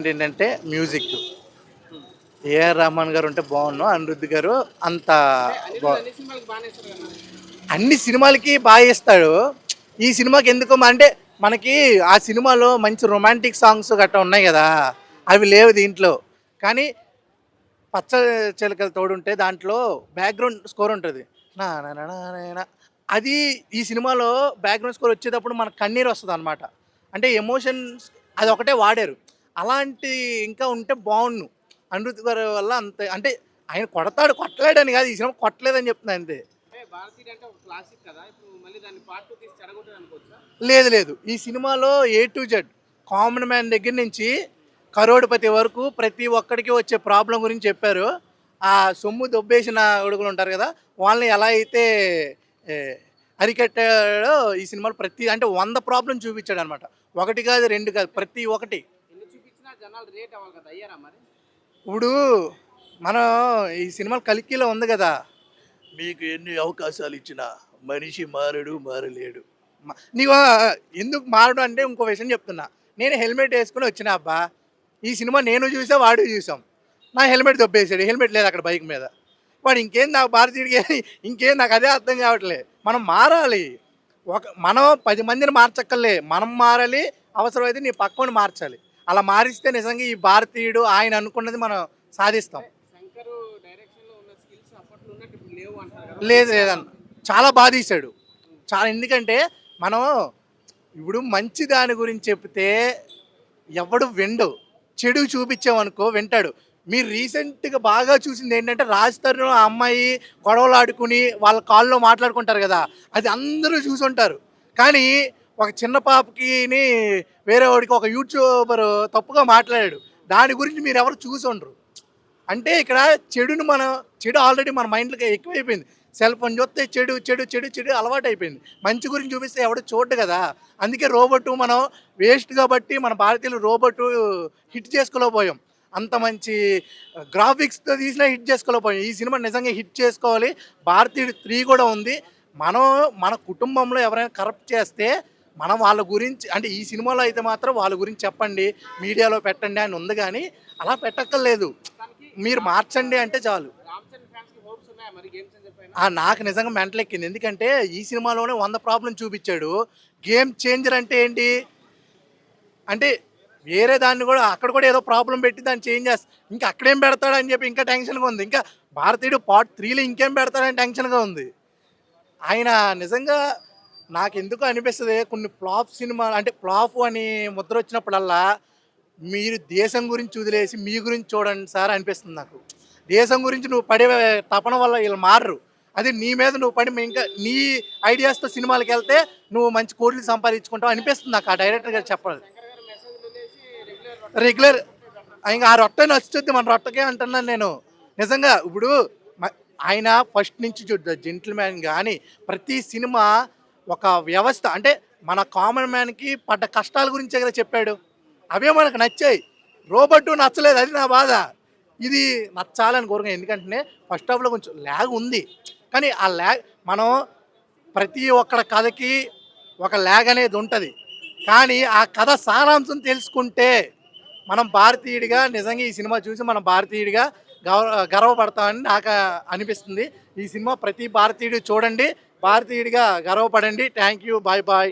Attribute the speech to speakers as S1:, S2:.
S1: ఏంటంటే music. AR Rahman గారు ఉంటే బాగున్ను. అనిరుద్ గారు అంత బా అన్ని సినిమాలకి బాగా ఇస్తాడు. ఈ సినిమాకి ఎందుకో అంటే మనకి ఆ సినిమాలో మంచి రొమాంటిక్ సాంగ్స్ గట్రా ఉన్నాయి కదా, అవి లేవు దీంట్లో. కానీ పచ్చ చిలకలు తోడుంటే దాంట్లో బ్యాక్గ్రౌండ్ స్కోర్ ఉంటుంది. నా నా నా నా నా నా. అది ఈ సినిమాలో బ్యాక్గ్రౌండ్ స్కోర్ వచ్చేటప్పుడు మనకు కన్నీరు వస్తుంది అనమాట. అంటే ఎమోషన్స్ అది ఒకటే వాడారు. అలాంటి ఇంకా ఉంటే బాగుండు. అనిరుద్ గారి వల్ల అంతే. అంటే ఆయన కొడతాడు, కొట్టలేడని కాదు, ఈ సినిమా కొట్టలేదని చెప్తున్నా అంతే. లేదు లేదు, ఈ సినిమాలో A to Z common man దగ్గర నుంచి కరోడ్పతి వరకు ప్రతి ఒక్కడికి వచ్చే ప్రాబ్లం గురించి చెప్పారు. ఆ సొమ్ము దొబ్బేసిన ఉడుగులు ఉంటారు కదా, వాళ్ళని ఎలా అయితే ఏ, అరికట్టాడో ఈ సినిమాలో ప్రతి అంటే 100 ప్రాబ్లం చూపించాడు అనమాట. ఒకటి కాదు, రెండు కాదు, ప్రతి ఒక్కటి. ఇప్పుడు మనం ఈ సినిమాలు కలికిలో ఉంది కదా, మీకు ఎన్ని అవకాశాలు ఇచ్చినా మనిషి మారడు మారలేడు. నీవు ఎందుకు మారడు అంటే ఇంకో విషయం చెప్తున్నా. నేను హెల్మెట్ వేసుకుని వచ్చిన అబ్బా, ఈ సినిమా నేను చూసా, వాడు చూసాం. నా హెల్మెట్ దొబ్బేసాడు, హెల్మెట్ లేదు అక్కడ బైక్ మీద. వాడు ఇంకేం నాకు భారతీయుడికి ఇంకేం నాకు అదే అర్థం కావట్లే. మనం మారాలి. మనం 10 మందిని మార్చక్కర్లే, మనం మారాలి. అవసరమైతే నీ పక్కని మార్చాలి. అలా మారిస్తే నిజంగా ఈ భారతీయుడు ఆయన అనుకున్నది మనం సాధిస్తాం. లేదు లేదన్న, చాలా బాధ తీశాడు. చాలా, ఎందుకంటే మనం ఇప్పుడు మంచి దాని గురించి చెప్తే ఎవడు విండు, చెడు చూపించామనుకో వింటాడు. మీరు రీసెంట్గా బాగా చూసింది ఏంటంటే రాజ్ తరుణ్ ఆ అమ్మాయి గొడవలు ఆడుకుని వాళ్ళ కాల్లో మాట్లాడుకుంటారు కదా, అది అందరూ చూసి ఉంటారు. కానీ ఒక చిన్న పాపకి వేరే వాడికి ఒక యూట్యూబర్ తప్పుగా మాట్లాడాడు, దాని గురించి మీరు ఎవరు చూసి ఉండరు. అంటే ఇక్కడ చెడు ఆల్రెడీ మన మైండ్లోకి ఎక్కువైపోయింది. సెల్ ఫోన్ చూస్తే చెడు చెడు చెడు చెడు అలవాటు అయిపోయింది. మంచి గురించి చూపిస్తే ఎవడు చూడ్డు కదా. అందుకే రోబోట్ మనం వేస్ట్ కాబట్టి మన భారతీయులు రోబోట్ హిట్ చేసుకోలేకపోయాం. అంత మంచి గ్రాఫిక్స్తో తీసినా హిట్ చేసుకోలేకపోయాం. ఈ సినిమా నిజంగా హిట్ చేసుకోవాలి. భారతీయుడు 3 కూడా ఉంది. మనం మన కుటుంబంలో ఎవరైనా కరప్ట్ చేస్తే మనం వాళ్ళ గురించి, అంటే ఈ సినిమాలో అయితే మాత్రం వాళ్ళ గురించి చెప్పండి, మీడియాలో పెట్టండి అని ఉంది. కానీ అలా పెట్టక్కర్లేదు, మీరు మార్చండి అంటే చాలు. నాకు నిజంగా మెంటల్ ఎక్కింది. ఎందుకంటే ఈ సినిమాలోనే 100 ప్రాబ్లం చూపించాడు. గేమ్ చేంజర్ అంటే ఏంటి అంటే వేరే దాన్ని కూడా అక్కడ కూడా ఏదో ప్రాబ్లం పెట్టి దాన్ని చేంజ్ చేస్తా, ఇంకా అక్కడేం పెడతాడని చెప్పి ఇంకా టెన్షన్గా ఉంది. ఇంకా భారతీయుడు పార్ట్ 3లో ఇంకేం పెడతాడని టెన్షన్గా ఉంది. ఆయన నిజంగా నాకు ఎందుకు అనిపిస్తుంది, కొన్ని ఫ్లాప్ సినిమా అంటే ఫ్లాప్ అని ముద్ర వచ్చినప్పుడల్లా మీరు దేశం గురించి వదిలేసి మీ గురించి చూడండి సార్ అనిపిస్తుంది నాకు. దేశం గురించి నువ్వు పడే తపన వల్ల వీళ్ళు మారరు. అది నీ మీద నువ్వు పడి ఇంకా నీ ఐడియాస్తో సినిమాలకు వెళ్తే నువ్వు మంచి కోట్లు సంపాదించుకుంటావు అనిపిస్తుంది నాకు. ఆ డైరెక్టర్ గారు చెప్పాలి రెగ్యులర్, ఇంకా ఆ రొట్టె నచ్చుతుంది, మన రొట్టెకే అంటున్నాను నేను. నిజంగా ఇప్పుడు ఆయన ఫస్ట్ నుంచి చూద్దాం జెంటిల్ మ్యాన్ కానీ ప్రతి సినిమా ఒక వ్యవస్థ, అంటే మన కామన్ మ్యాన్కి పడ్డ కష్టాల గురించే కదా చెప్పాడు. అవే మనకు నచ్చాయి. రోబోట్ నచ్చలేదు, అది నా బాధ. ఇది నచ్చాలని కోరుకున్నాను. ఎందుకంటే ఫస్ట్ హాఫ్లో కొంచెం ల్యాగ్ ఉంది. కానీ ఆ ల్యాగ్ మనం ప్రతి ఒక్కడి కథకి ఒక ల్యాగ్ అనేది ఉంటుంది. కానీ ఆ కథ సారాంశం తెలుసుకుంటే మనం భారతీయుడిగా నిజంగా ఈ సినిమా చూసి మనం భారతీయుడిగా గర్వపడతామని నాకు అనిపిస్తుంది. ఈ సినిమా ప్రతి భారతీయుడు చూడండి, భారతీయుడిగా గర్వపడండి. Thank you, bye bye.